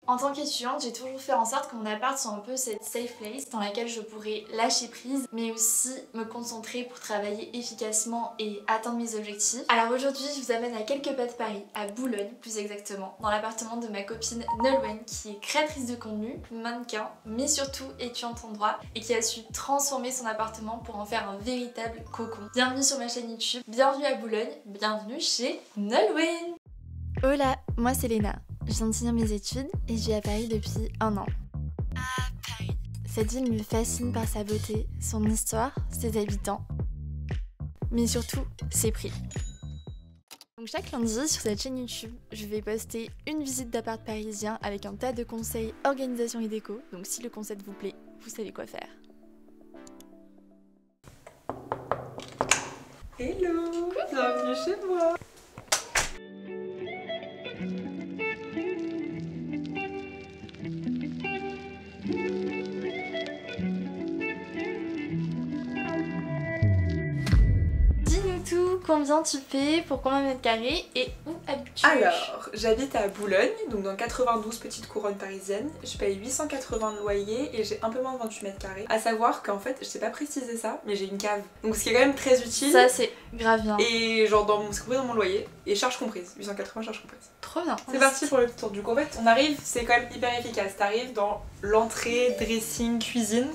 En tant qu'étudiante, j'ai toujours fait en sorte que mon appart soit un peu cette safe place dans laquelle je pourrais lâcher prise, mais aussi me concentrer pour travailler efficacement et atteindre mes objectifs. Alors aujourd'hui, je vous amène à quelques pas de Paris, à Boulogne plus exactement, dans l'appartement de ma copine Nolwenn qui est créatrice de contenu, mannequin, mais surtout étudiante en droit et qui a su transformer son appartement pour en faire un véritable cocon. Bienvenue sur ma chaîne YouTube, bienvenue à Boulogne, bienvenue chez Nolwenn. Hola, moi c'est Léna. Je viens de finir mes études et je vis à Paris depuis 1 an. Paris. Cette ville me fascine par sa beauté, son histoire, ses habitants, mais surtout ses prix. Donc chaque lundi sur cette chaîne YouTube, je vais poster une visite d'appart parisien avec un tas de conseils, organisation et déco. Donc si le concept vous plaît, vous savez quoi faire. Hello, bienvenue chez moi. Combien tu payes pour combien de mètres carrés et où habites-tu? Alors, j'habite à Boulogne, donc dans 92 petites couronnes parisiennes. Je paye 880 de loyer et j'ai un peu moins de 28 mètres carrés. À savoir qu'en fait, je sais pas préciser ça, mais j'ai une cave. Donc ce qui est quand même très utile. Ça c'est grave bien. Et genre c'est compris dans mon loyer. Et charge comprise, 880 charge comprise. Trop bien. C'est parti pour le tour. Du coup en fait, on arrive, c'est quand même hyper efficace. T'arrives dans l'entrée, dressing, cuisine,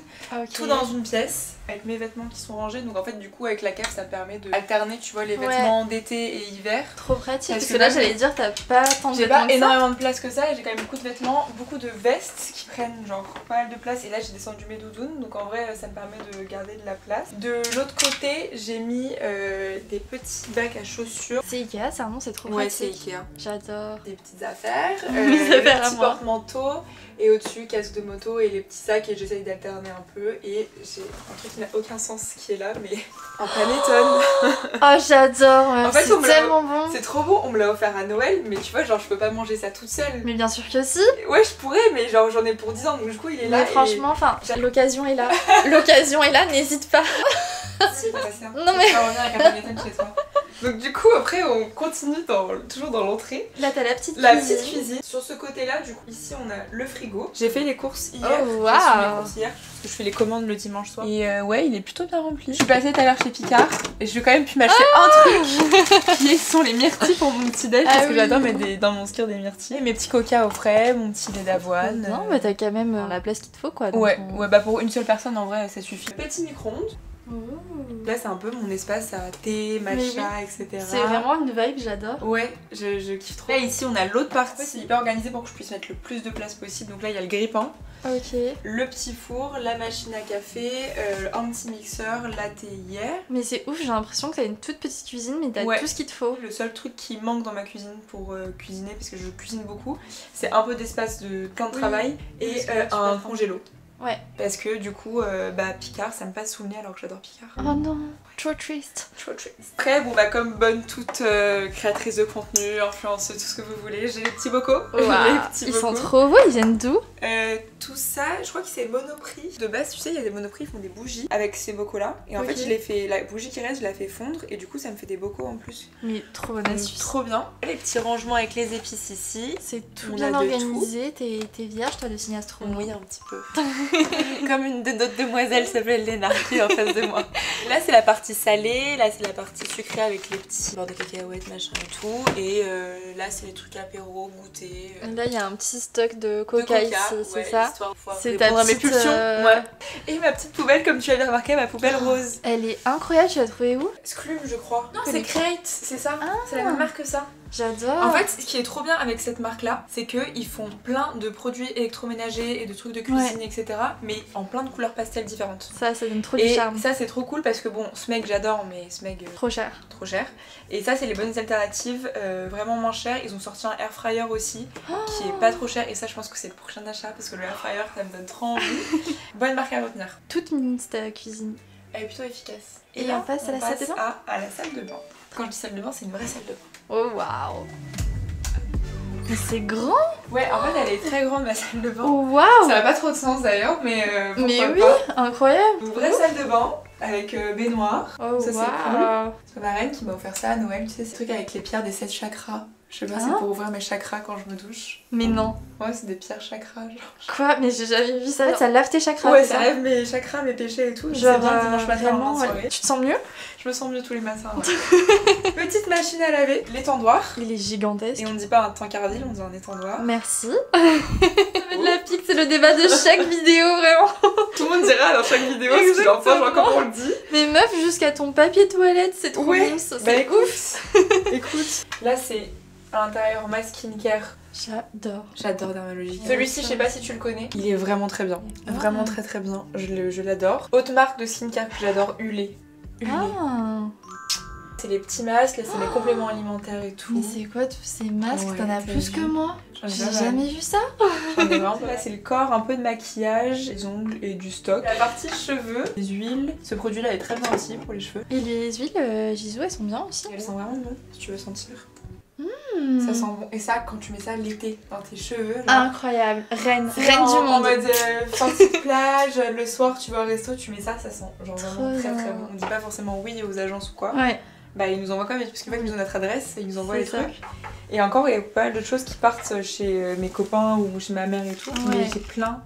tout dans une pièce. Avec mes vêtements qui sont rangés, donc en fait du coup avec la cave ça permet de alterner tu vois les vêtements d'été et hiver. Trop pratique parce que là j'allais dire t'as pas tant de vêtements. J'ai pas énormément de place que ça et j'ai quand même beaucoup de vêtements, beaucoup de vestes qui prennent genre pas mal de place et là j'ai descendu mes doudounes donc en vrai ça me permet de garder de la place. De l'autre côté j'ai mis des petits bacs à chaussures. C'est Ikea ça non c'est trop pratique. pratique. Ouais c'est Ikea. J'adore. Des petites affaires, des petits porte-manteaux et au-dessus casque de moto et les petits sacs et j'essaye d'alterner un peu et j'ai un truc qui n'a aucun sens qui est là mais un panettone. Oh j'adore, en fait, c'est tellement bon. C'est trop beau, on me l'a offert à Noël mais tu vois genre je peux pas manger ça toute seule. Mais bien sûr que si. Ouais je pourrais mais genre j'en ai pour 10 ans donc du coup il est là. Mais franchement enfin l'occasion est là. L'occasion est là, n'hésite pas. Non mais... On va revenir avec un panettone chez toi. Donc du coup après on continue toujours dans l'entrée. Là t'as la petite cuisine. Sur ce côté là du coup ici on a le frigo. J'ai fait les courses hier. Oh waouh. J'ai fait les courses hier parce que je fais les commandes le dimanche soir. Et ouais il est plutôt bien rempli. Je suis passée tout à l'heure chez Picard et je vais quand même pu m'acheter un truc qui sont les myrtilles pour mon petit déj parce que j'adore mettre dans mon skirt des myrtilles. Mes petits coca au frais, mon petit lait d'avoine. Non mais t'as quand même la place qu'il te faut quoi. Donc ouais bah pour une seule personne en vrai ça suffit. Petit micro-ondes. Là c'est un peu mon espace à thé, matcha, etc. C'est vraiment une vibe, j'adore. Ouais, je kiffe trop. Là ici on a l'autre partie, c'est hyper organisé pour que je puisse mettre le plus de place possible. Donc là il y a le grille-pain, le petit four, la machine à café, un petit mixeur, la théière. Mais c'est ouf, j'ai l'impression que t'as une toute petite cuisine mais t'as tout ce qu'il te faut. Le seul truc qui manque dans ma cuisine pour cuisiner, parce que je cuisine beaucoup, c'est un peu d'espace de temps de travail et un congélo. Ouais. Parce que du coup, Picard, ça me passe sous le nez alors que j'adore Picard. Oh non, trop triste. Trop triste. Après, bon bah comme bonne toute créatrice de contenu, influenceuse, tout ce que vous voulez, j'ai les petits bocaux. Wow. Ils sont trop beaux, ils viennent d'où? Tout ça, je crois que c'est Monoprix. De base, tu sais, il y a des Monoprix, ils font des bougies avec ces bocaux là. Et en fait, je l'ai fait, la bougie qui reste, je la fais fondre et du coup, ça me fait des bocaux en plus. Mais trop bonne astuce. Trop bien. Les petits rangements avec les épices ici. C'est tout bien organisé, t'es vierge toi de signe astro? Oui, un petit peu. Comme une de notre demoiselle s'appelle Léna qui est en face de moi. Là c'est la partie salée, là c'est la partie sucrée avec les petits beurre de cacahuètes machin et tout. Et là c'est les trucs apéro, goûter. Là il y a un petit stock de coca ici, c'est ça? C'est ta petite pulsion. Ouais. Et ma petite poubelle, comme tu avais remarqué, ma poubelle rose. Elle est incroyable, tu l'as trouvée où? Sclume je crois. Non c'est Crate, c'est ça. C'est la même marque que ça. J'adore. En fait, ce qui est trop bien avec cette marque-là, c'est qu'ils font plein de produits électroménagers et de trucs de cuisine, etc. Mais en plein de couleurs pastel différentes. Ça donne trop du charme. Et ça, c'est trop cool parce que bon, Smeg j'adore, mais Smeg... trop cher. Trop cher. Et ça, c'est les bonnes alternatives, vraiment moins chères. Ils ont sorti un air fryer aussi, qui est pas trop cher. Et ça, je pense que c'est le prochain achat parce que le air fryer, ça me donne trop envie. Bonne marque à retenir. Toute minute ta cuisine. Elle est plutôt efficace. Et là, on passe à la salle de bain. À la salle de bain. Quand je dis salle de bain, c'est une vraie salle de bain. Oh waouh. Mais c'est grand. Ouais, en fait elle est très grande ma salle de bain. Oh waouh. Ça n'a pas trop de sens d'ailleurs, mais oui, pas. Incroyable. Une vraie salle de bain avec baignoire. Oh ça wow. C'est cool. C'est ma reine qui m'a offert ça à Noël, tu sais, ces trucs avec les pierres des 7 chakras. Je sais pas, c'est pour ouvrir mes chakras quand je me douche. Mais non. Ouais, c'est des pierres chakras, genre. Quoi? Mais j'ai jamais vu ça. En fait, ça lave tes chakras. Ouais, ça lève mes chakras, mes péchés et tout. Genre, bien dimanche matin en soirée. Tu te sens mieux? Je me sens mieux tous les matins. Ouais. Petite machine à laver, l'étendoir. Il est gigantesque. Et on dit pas un tankardil, on dit un étendoir. Merci. De la pique, c'est le débat de chaque vidéo, vraiment. Tout le monde dira dans chaque vidéo, c'est genre ça, genre comment on le dit. Mais meuf, jusqu'à ton papier toilette, c'est trop ouais. mousse. Bah écoute, écoute. Là, c'est à l'intérieur ma skincare. J'adore. J'adore Dermalogique. Celui-ci, je sais pas si tu le connais. Il est vraiment très bien. Vraiment très très bien. Je l'adore. Autre marque de skincare que j'adore, Hulé. Ah. C'est les petits masques, là c'est mes compléments alimentaires et tout. Mais c'est quoi tous ces masques? Ouais, t'en as plus que moi? J'ai jamais vu ça. J'en ai vraiment. Là c'est le corps, un peu de maquillage, les ongles et du stock. La partie cheveux, les huiles. Ce produit là est très bien aussi pour les cheveux. Et les huiles Gisou, elles sont bien aussi. Elles sont vraiment bonnes si tu veux sentir. Ça sent bon. Et ça, quand tu mets ça l'été dans tes cheveux. Genre, incroyable. Reine du monde. En mode sortie de plage, le soir tu vas au resto, tu mets ça, ça sent genre vraiment très très bon. On dit pas forcément oui aux agences ou quoi. Ouais. Bah ils nous envoient quand même, parce qu'en fait ils ont notre adresse et ils nous envoient les trucs. Et encore il y a pas mal de choses qui partent chez mes copains ou chez ma mère et tout. Ouais. Mais j'ai plein.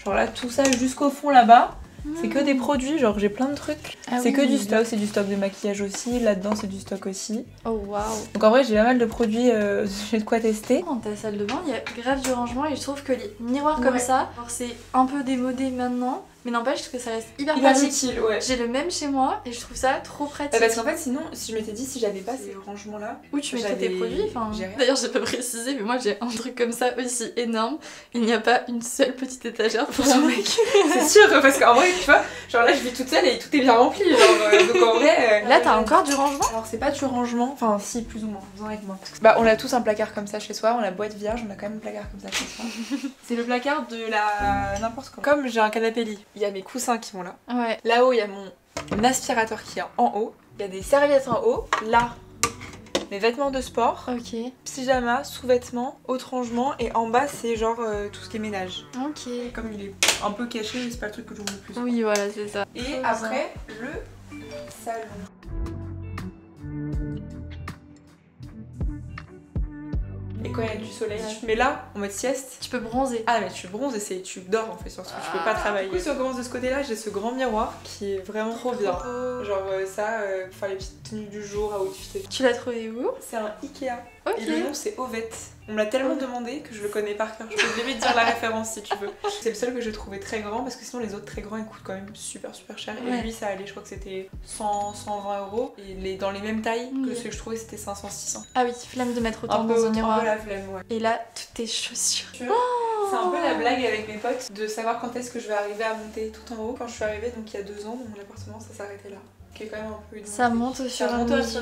Genre là tout ça jusqu'au fond là-bas. C'est que des produits, genre j'ai plein de trucs. Ah c'est oui, que du stock, c'est du stock de maquillage aussi, là-dedans c'est du stock aussi. Oh waouh. Donc en vrai j'ai pas mal de produits, j'ai de quoi tester. Dans ta salle de bain, il y a grave du rangement et je trouve que les miroirs comme ça, c'est un peu démodé maintenant. Mais n'empêche que ça reste hyper pratique. Utile, ouais. J'ai le même chez moi et je trouve ça trop pratique. Parce qu'en fait sinon, si je m'étais dit si j'avais pas ces rangements là, où tu mettrais tes produits, enfin. D'ailleurs j'ai pas précisé mais moi j'ai un truc comme ça aussi énorme. Il n'y a pas une seule petite étagère pour ce mec. C'est sûr parce qu'en vrai tu vois, genre là je vis toute seule et tout est bien rempli. Genre, donc en vrai. Là t'as encore du rangement? Alors c'est pas du rangement, enfin si plus ou moins, viens avec moi. Bah on a tous un placard comme ça chez soi, on a boîte vierge, on a quand même un placard comme ça chez soi. C'est le placard de la n'importe quoi. Comme j'ai un canapé lit, il y a mes coussins qui vont là. Ouais. Là-haut, il y a mon aspirateur qui est en haut. Il y a des serviettes en haut. Là, mes vêtements de sport. Ok. Pyjama, sous-vêtements, autre rangement. Et en bas, c'est genre tout ce qui est ménage. Ok. Comme il est un peu caché, c'est pas le truc que j'ouvre le plus. Oui, voilà, c'est ça. Et après, le salon. Et quand il y a du soleil, tu mets là, en mode sieste. Tu peux bronzer. Ah mais tu bronzes et tu dors en fait surtout, tu peux pas travailler. Du coup si on commence de ce côté là, j'ai ce grand miroir qui est vraiment trop bien. Genre ça, pour faire les petites tenues du jour à outfit. Tu l'as trouvé où? C'est un Ikea. Ok. Et le nom c'est Ovette. On me l'a tellement demandé que je le connais par cœur. Je peux limite dire la référence si tu veux. C'est le seul que j'ai trouvé très grand parce que sinon les autres très grands ils coûtent quand même super cher. Et lui ça allait, je crois que c'était 100-120 euros. Et dans les mêmes tailles que ceux que je trouvais c'était 500-600. Ah oui, flemme de mettre autant dans un miroir. Un peu la flemme, ouais. Et là, toutes tes chaussures. C'est un peu la blague avec mes potes de savoir quand est-ce que je vais arriver à monter tout en haut. Quand je suis arrivée donc il y a 2 ans, mon appartement ça s'arrêtait là. Qui est quand même un peu une ça monte au fur et à mesure.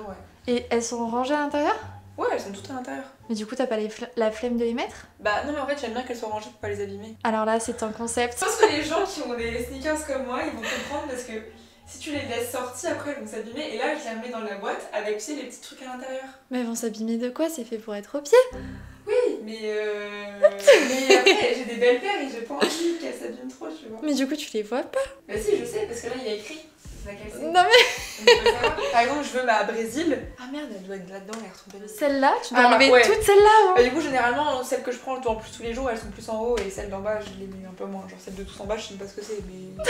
Ouais. Et elles sont rangées à l'intérieur? Ouais, elles sont toutes à l'intérieur. Mais du coup, t'as pas la flemme de les mettre? Bah non, mais en fait, j'aime bien qu'elles soient rangées pour pas les abîmer. Alors là, c'est un concept. Je pense que les gens qui ont des sneakers comme moi, ils vont comprendre parce que si tu les laisses sorties, après elles vont s'abîmer. Et là, je les remets dans la boîte avec, tu sais, les petits trucs à l'intérieur. Mais elles vont s'abîmer de quoi? C'est fait pour être au pied. Oui, mais après, j'ai des belles paires et j'ai pas envie qu'elles s'abîment trop, tu vois. Mais du coup, tu les vois pas? Bah si, je sais, parce que là, il y a écrit. Non mais... Par exemple, je veux ma Brésil. Ah merde, elle doit être là-dedans, elle est retombée. Celle-là, tu dois enlever toutes celles-là. Bah, du coup, généralement, celles que je prends, je dois en plus tous les jours, elles sont plus en haut et celles d'en bas, je les mets un peu moins. Genre celles de tout en bas, je sais pas ce que c'est, mais.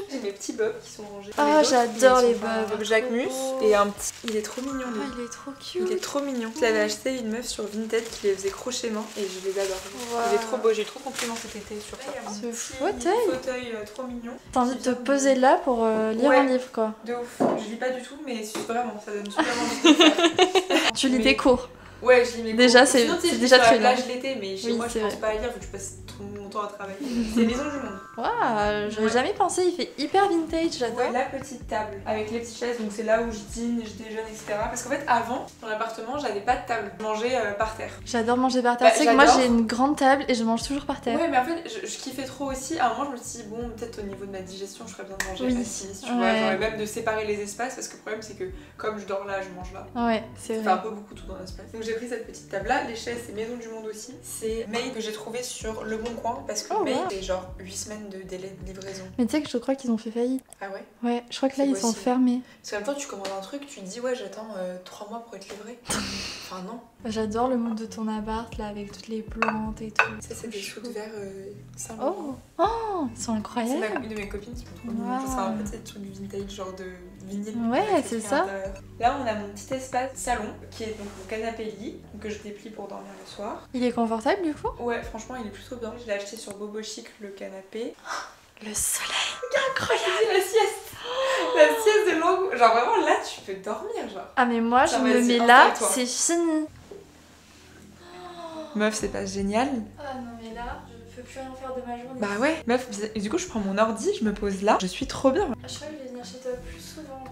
J'ai mes petits bobs qui sont rangés. Ah, j'adore les bobs. Jacquemus et un petit. Il est trop mignon. Ah, il est trop cute. Il est trop mignon. Je l'avais acheté une meuf sur Vinted qui les faisait crochet main et je les adore. Wow. Il est trop beau, j'ai eu trop compliment cet été sur ça. Ce fauteuil trop mignon. T'as envie de te poser là pour lire un livre quoi. De ouf. Je lis pas du tout, mais vraiment, ça donne super envie de faire. Tu lis tes cours. Ouais, je lis mes cours. Déjà, c'est déjà très bien. Là, je l'étais, mais chez moi, je pense pas à lire vu que je passe trop mon temps à travailler. C'est Maison du Monde. Waouh, j'aurais jamais pensé, il fait hyper vintage, j'adore. Ouais, la petite table avec les petites chaises, donc c'est là où je dîne, je déjeune, etc. Parce qu'en fait, avant, dans l'appartement, j'avais pas de table. Je mangeais par terre. J'adore manger par terre. Tu sais que moi, j'ai une grande table et je mange toujours par terre. Ouais, mais en fait, je kiffais trop aussi. À un moment, je me suis dit, bon, peut-être au niveau de ma digestion, je ferais bien de manger assise, tu vois. Genre, même de séparer les espaces, parce que le problème, c'est que comme je dors là, je mange là. Ouais, c'est vrai. Ça fait un peu beaucoup tout dans l'espace. Donc j'ai pris cette petite table là. Les chaises, c'est Maison du Monde aussi. C'est Made que j'ai trouvé sur Le Bon Coin, parce que Made, c'est genre 8 semaines de délai de livraison. Mais tu sais que je crois qu'ils ont fait faillite. Ah ouais? Ouais, je crois que là, ils sont fermés. Parce qu'en même temps, tu commandes un truc, tu te dis, ouais, j'attends 3 mois pour être livré. Enfin non. J'adore le mood de ton appart là avec toutes les plantes et tout. Ça c'est des shoots verts Oh, oh, ils sont incroyables. C'est une de mes copines qui m'ont trop Wow. mis. C'est un peu des trucs vintage, genre de vinyle. Ouais, c'est ça. Là on a mon petit espace salon qui est donc mon canapé lit que je déplie pour dormir le soir. Il est confortable du coup? Ouais, franchement il est plutôt bien. Je l'ai acheté sur Bobo Chic le canapé. Le soleil. Incroyable la sieste. La sieste de longue. Genre vraiment là tu peux dormir genre. Ah mais moi je Ça, me vas-y, mets là, installe-toi. c'est fini. Meuf c'est pas génial. Ah non mais là, je peux plus rien faire de ma journée. Bah ouais. Meuf, et du coup je prends mon ordi, je me pose là. Je suis trop bien. Je crois que je vais venir chez toi plus souvent.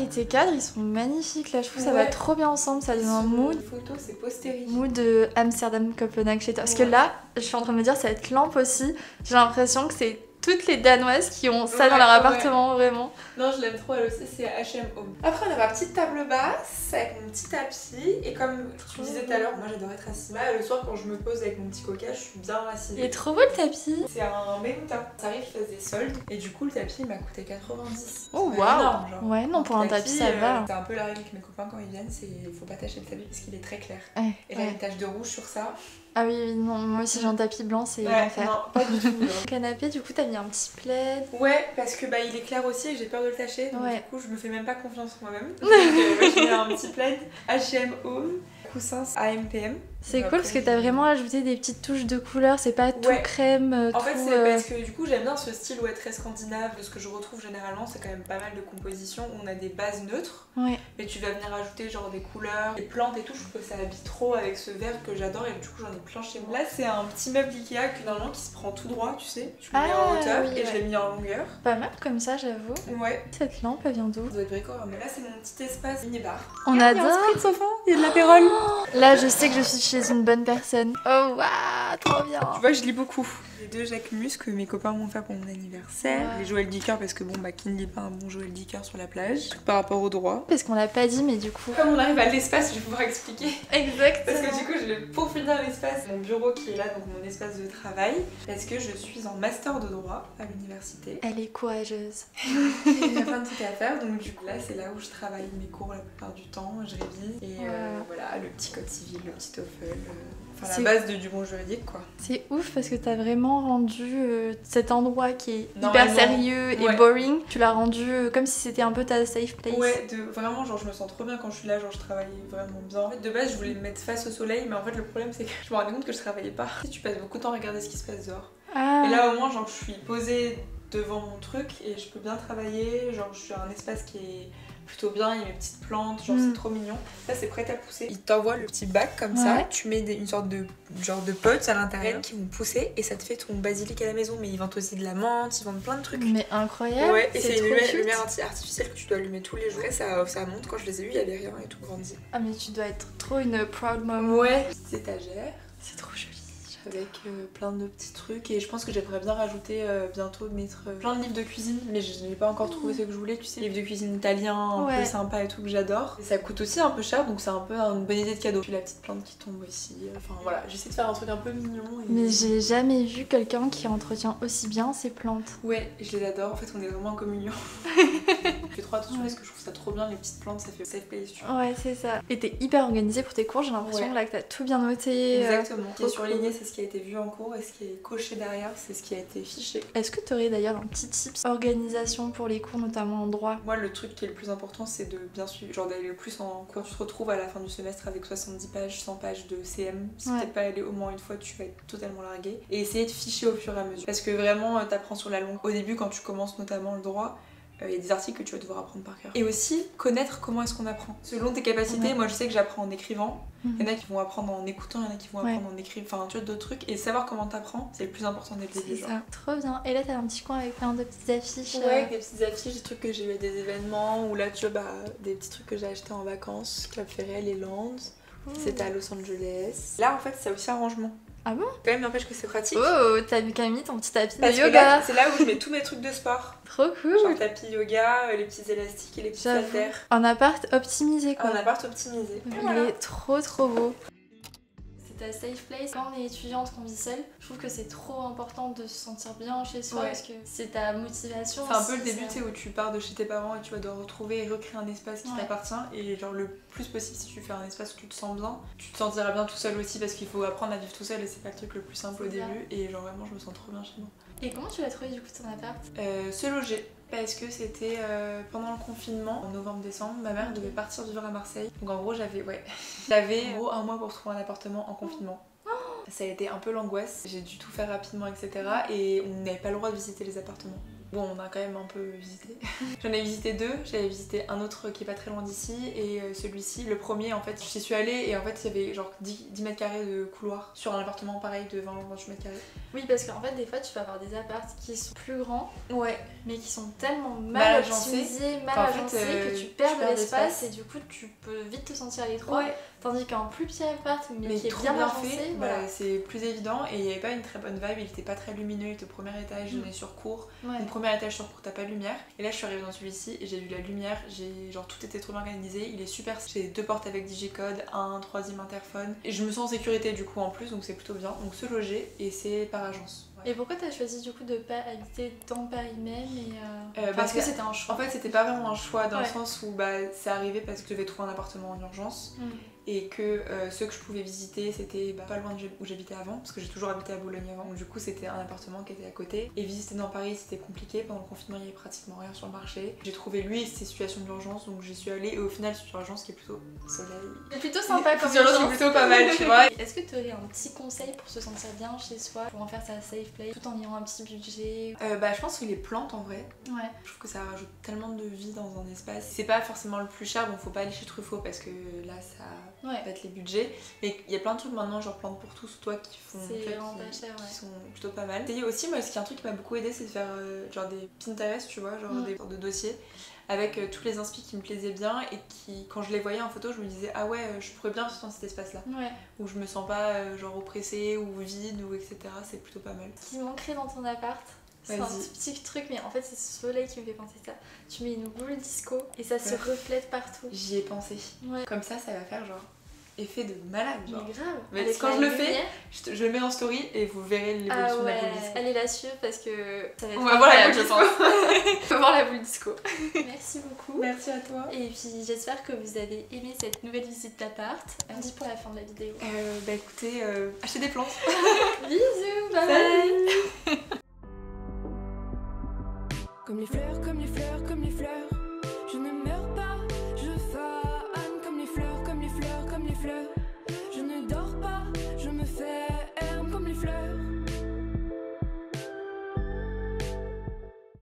Et tes cadres ils sont magnifiques là, je trouve que ça Ouais. va trop bien ensemble, ça donne un mood. Une photo c'est postérité. Mood de Amsterdam Copenhague chez toi. Parce que Ouais. là, je suis en train de me dire cette lampe aussi, j'ai l'impression que c'est toutes les Danoises qui ont ça dans Ouais, leur ouais. appartement vraiment. Non, je l'aime trop, elle aussi, c'est H&M Home. Après, on a ma petite table basse avec mon petit tapis. Et comme tu disais tout à l'heure, moi j'adore être assise. Là, le soir, quand je me pose avec mon petit coca, je suis bien assise. Il est trop beau le tapis. C'est un Benuta. Ça arrive, il faisait des soldes. Et du coup, le tapis, il m'a coûté 90. Oh C'est waouh. énorme, genre. Ouais, non, pour un tapis ça va. C'est un peu la règle avec mes copains quand ils viennent, c'est faut pas tacher le tapis parce qu'il est très clair. Ouais, Et là, il y a ouais. une tache de rouge sur ça. Ah oui, oui, non, moi aussi j'ai un tapis blanc, c'est Ouais, l'enfer. non, pas du tout. genre. Canapé, du coup, t'as mis un petit plaid. Ouais, parce que bah il est clair aussi et j'ai peur de le tâcher, donc Ouais. du coup je me fais même pas confiance en moi-même. Donc je mets un petit plaid H&M Home, coussins AMPM. C'est Donc, cool parce que après, t'as vraiment ajouté des petites touches de couleurs, c'est pas tout Ouais. crème, En tout... fait c'est parce que du coup j'aime bien ce style ouais, très scandinave, de ce que je retrouve généralement c'est quand même pas mal de compositions où on a des bases neutres, Ouais. mais tu vas venir ajouter genre des couleurs, des plantes et tout, je trouve que ça habille trop avec ce vert que j'adore et du coup j'en ai plein chez moi. Là c'est un petit meuble Ikea que normalement qui se prend tout droit tu sais, tu le mets en Ah, hauteur oui, et je l'ai mis en longueur. Pas mal comme ça, j'avoue. Ouais. Cette lampe, elle vient d'où? Ça doit être bricoleur, mais là c'est mon petit espace mini-bar. On Il y a un adore. spritz au fond, il y a de l'apérole. Là, je sais que je suis chez une bonne personne. Oh, waouh, trop bien. Tu vois, je lis beaucoup. Les deux Jacquemus que mes copains m'ont fait pour mon anniversaire. Ouais. Les Joël Dicker parce que bon, bah qui ne lit pas un bon Joël Dicker sur la plage. Par rapport au droit. Parce qu'on l'a pas dit, mais du coup... Comme on arrive à l'espace, je vais pouvoir expliquer. Exactement. Parce que du coup, pour finir l'espace, mon bureau qui est là, donc mon espace de travail, parce que je suis en master de droit à l'université. Elle est courageuse. Il y a plein de trucs à faire, donc du coup là c'est là où je travaille mes cours la plupart du temps, je révise. Et voilà, le petit code civil, le petit TOEFL, enfin C'est- la base du bon juridique quoi. C'est ouf parce que t'as vraiment rendu cet endroit qui est hyper Normalement, sérieux et ouais. boring, tu l'as rendu comme si c'était un peu ta safe place. Ouais, vraiment, genre je me sens trop bien quand je suis là, genre je travaille vraiment bien. En fait, de base, je voulais me mettre face au soleil, mais en fait, le problème c'est que je me rendais compte que je travaillais pas. Tu sais, tu passes beaucoup de temps à regarder ce qui se passe dehors. Ah. Et là, au moins, genre, je suis posée devant mon truc et je peux bien travailler. Genre, je suis à un espace qui est plutôt bien, il y a mes petites plantes, genre c'est trop mignon. Là, c'est prêt à pousser. Il t'envoie le petit bac comme ça, Ouais. tu mets une sorte de genre de pots à l'intérieur qui vont pousser et ça te fait ton basilic à la maison. Mais ils vendent aussi de la menthe, ils vendent plein de trucs. Mais incroyable. Ouais, et c'est une trop cute. lumière artificielle que tu dois allumer tous les jours. Et ça monte, quand je les ai eus, il y avait rien et tout grandi. Ah mais tu dois être trop une proud mom. Ouais, petite étagère C'est trop joli. avec plein de petits trucs. Et je pense que j'aimerais bien rajouter bientôt mettre plein de livres de cuisine. Mais je n'ai pas encore trouvé ce que je voulais. Tu sais, livres de cuisine italiens, un Ouais. peu sympa et tout, que j'adore. Et ça coûte aussi un peu cher, donc c'est un peu une bonne idée de cadeau. Puis la petite plante qui tombe aussi. Enfin voilà, j'essaie de faire un truc un peu mignon. Et... Mais j'ai jamais vu quelqu'un qui entretient aussi bien ses plantes. Ouais, je les adore. En fait, on est vraiment en communion. Je fais trop attention parce que je trouve ça trop bien. Les petites plantes, ça fait safe place, tu vois. Ouais, c'est ça. Et t'es hyper organisée pour tes cours, j'ai l'impression Ouais. là que t'as tout bien noté. Exactement. Ce qui est trop surligné, cool. c'est ce qui a été vu en cours et ce qui est coché derrière, c'est ce qui a été fiché. Est-ce que t'aurais d'ailleurs un petit tips organisation pour les cours, notamment en droit? Moi, le truc qui est le plus important, c'est de bien suivre, genre d'aller le plus en cours. Tu te retrouves à la fin du semestre avec 70 pages, 100 pages de CM. Si Ouais. t'es pas allé au moins une fois, tu vas être totalement largué. Et essayer de ficher au fur et à mesure. Parce que vraiment, t'apprends sur la longue. Au début, quand tu commences notamment le droit, il y a des articles que tu vas devoir apprendre par cœur. Et aussi, connaître comment est-ce qu'on apprend. Selon tes capacités, Ouais. moi je sais que j'apprends en écrivant. Mhm. Il y en a qui vont apprendre en écoutant, il y en a qui vont Ouais. apprendre en écrivant. Enfin, tu vois, d'autres trucs. Et savoir comment t'apprends, c'est le plus important dès le C'est début. genre. ça, trop bien. Et là t'as un petit coin avec plein de petites affiches. Ouais, avec des petites affiches, des trucs que j'ai eu à des événements, ou là tu vois, des petits trucs que j'ai achetés en vacances, Club Ferrel et Lands. C'était à Los Angeles. Là en fait, c'est aussi un rangement. Ah bon? Quand même, n'empêche que c'est pratique. Oh, t'as quand même mis ton petit tapis de Parce que yoga. là, c'est là où je mets tous mes trucs de sport. Trop cool. Genre tapis yoga, les petits élastiques et les petits J'avoue. haltères. Un appart optimisé quoi. Un appart optimisé. Et Il voilà. est trop beau. C'est ta safe place. Quand on est étudiante, qu'on vit seule, je trouve que c'est trop important de se sentir bien chez soi parce que c'est ta motivation. C'est un peu le début, tu sais, où tu pars de chez tes parents et tu vas devoir retrouver et recréer un espace qui t'appartient. Et genre le plus possible, si tu fais un espace où tu te sens bien, tu te sentiras bien tout seul aussi parce qu'il faut apprendre à vivre tout seul et c'est pas le truc le plus simple au début. Et genre vraiment, je me sens trop bien chez moi. Et comment tu l'as trouvé du coup ton appart? Se loger. Parce que c'était pendant le confinement, en novembre-décembre, ma mère devait partir vivre à Marseille. Donc en gros, j'avais en gros un mois pour trouver un appartement en confinement. Ça a été un peu l'angoisse, j'ai dû tout faire rapidement, etc. Et on n'avait pas le droit de visiter les appartements. Bon, on a quand même un peu visité. J'en ai visité 2, j'avais visité un autre qui est pas très loin d'ici et celui-ci, le premier en fait, j'y suis allée et en fait il y avait genre 10 mètres carrés de couloir sur un appartement pareil de 20-28 mètres carrés. Oui, parce qu'en fait des fois tu vas avoir des apparts qui sont plus grands, mais qui sont tellement mal optimisés, mal agencés que tu perds de l'espace et du coup tu peux vite te sentir à l'étroit. Tandis qu'un plus petit appart mais qui est bien agencé, c'est plus évident et il n'y avait pas une très bonne vibe, il était pas très lumineux, il était au premier étage, on est sur cour. Donc premier étage sur cour, t'as pas de lumière. Et là je suis arrivée dans celui-ci et j'ai vu la lumière, genre tout était trop bien organisé, il est super. J'ai 2 portes avec digicode, un 3e interphone. Et je me sens en sécurité du coup en plus, donc c'est plutôt bien. Donc se loger et c'est par agence. Et pourquoi t'as choisi du coup de pas habiter dans Paris même parce que c'était un choix? En fait c'était pas vraiment un choix dans le sens où c'est arrivé parce que je devais trouver un appartement en urgence. Et que ceux que je pouvais visiter c'était pas loin de où j'habitais avant parce que j'ai toujours habité à Boulogne avant, donc du coup c'était un appartement qui était à côté et visiter dans Paris c'était compliqué, pendant le confinement il y avait pratiquement rien sur le marché. J'ai trouvé lui et ses situations d'urgence donc j'y suis allée et au final sur urgence qui est plutôt soleil. C'est plutôt sympa comme urgence qui est plutôt pas mal tu vois. Est-ce que tu aurais un petit conseil pour se sentir bien chez soi, pour en faire sa safe place tout en ayant un petit budget? Je pense que les plantes en vrai, je trouve que ça rajoute tellement de vie dans un espace. C'est pas forcément le plus cher, donc faut pas aller chez Truffaut parce que là ça va être les budgets, mais il y a plein de trucs maintenant genre Plantes pour tous toi qui font qui sont plutôt pas mal. Et aussi moi ce qui est un truc qui m'a beaucoup aidé c'est de faire genre des Pinterest tu vois, genre des sortes de dossiers avec tous les inspi qui me plaisaient bien et qui quand je les voyais en photo je me disais ah ouais je pourrais bien vivre dans cet espace là où je me sens pas genre oppressée ou vide ou etc. C'est plutôt pas mal. Ce qui manquerait dans ton appart, c'est un petit truc, mais en fait c'est ce soleil qui me fait penser ça. Tu mets une boule disco et ça se reflète partout. J'y ai pensé. Comme ça va faire genre effet de malade genre. Mais grave. Mais quand je le fais, je le mets en story et vous verrez l'évolution de la boule disco. Allez la suivre parce que ça va être on va voir la boule disco. On va voir la boule disco. Merci beaucoup. Merci à toi. Et puis j'espère que vous avez aimé cette nouvelle visite d'appart. On dit pour la fin de la vidéo. Écoutez, achetez des plantes. Bisous, bye bye. Comme les fleurs,